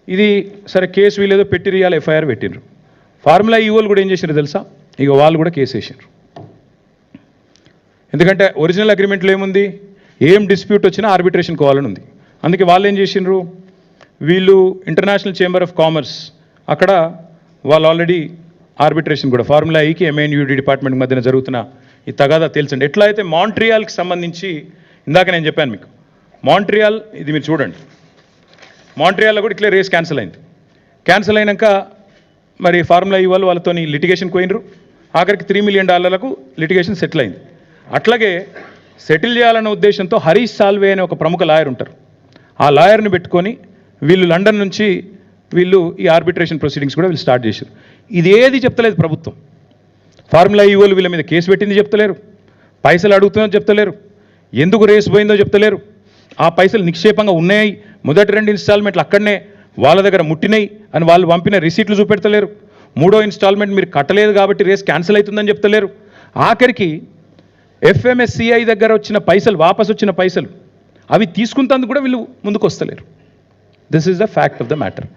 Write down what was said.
ఇది సరే case వీలేదో పెట్టిరియాలి, FIR పెట్టిండ్రు. ఫార్ములా ఈవోలు కూడా ఏం చేసినారు తెలుసా, ఇక వాళ్ళు కూడా కేసు వేసినారు. ఎందుకంటే ఒరిజినల్ అగ్రిమెంట్లో ఏముంది, ఏం డిస్ప్యూట్ వచ్చినా ఆర్బిట్రేషన్ కోవాలని ఉంది. అందుకే వాళ్ళు ఏం చేసిండ్రు, వీళ్ళు ఇంటర్నేషనల్ చేంబర్ ఆఫ్ కామర్స్ అక్కడ వాళ్ళు ఆల్రెడీ ఆర్బిట్రేషన్ కూడా ఫార్ములా ఈకి ఎంఎన్యూడి డిపార్ట్మెంట్ మధ్యన జరుగుతున్న ఈ తగాదా తేల్చండి. ఎట్లా అయితే మాంట్రియాల్కి సంబంధించి ఇందాక నేను చెప్పాను మీకు, మాంట్రియాల్ ఇది మీరు చూడండి, మాంట్రియాల్లో కూడా ఇట్లే రేస్ క్యాన్సిల్ అయింది. క్యాన్సిల్ అయినాక మరి ఫార్ములా ఈ వాళ్ళతో లిటిగేషన్కి పోయినరు. ఆఖరికి $3 million లిటిగేషన్ సెటిల్ అయింది. అట్లాగే సెటిల్ చేయాలన్న ఉద్దేశంతో హరీష్ సాల్వే అనే ఒక ప్రముఖ లాయర్ ఉంటారు, ఆ లాయర్ని పెట్టుకొని వీళ్ళు లండన్ నుంచి వీళ్ళు ఈ ఆర్బిట్రేషన్ ప్రొసీడింగ్స్ కూడా వీళ్ళు స్టార్ట్ చేశారు. ఇది ఏది చెప్తలేదు ప్రభుత్వం. ఫార్ములా ఈవోలు వీళ్ళ మీద కేసు పెట్టింది చెప్తలేరు, పైసలు అడుగుతుందో చెప్తలేరు, ఎందుకు రేసు పోయిందో చెప్తలేరు, ఆ పైసలు నిక్షేపంగా ఉన్నాయి, మొదటి 2 ఇన్స్టాల్మెంట్లు అక్కడనే వాళ్ళ దగ్గర ముట్టినాయి అని వాళ్ళు పంపిన రిసీట్లు చూపెడతలేరు, 3వ ఇన్స్టాల్మెంట్ మీరు కట్టలేదు కాబట్టి రేస్ క్యాన్సిల్ అవుతుందని చెప్తలేరు. ఆఖరికి ఎఫ్ఎంఎస్సిఐ దగ్గర వచ్చిన పైసలు, వాపసు వచ్చిన పైసలు అవి తీసుకుంటందుకు కూడా వీళ్ళు ముందుకు వస్తలేరు. This is the fact of the matter.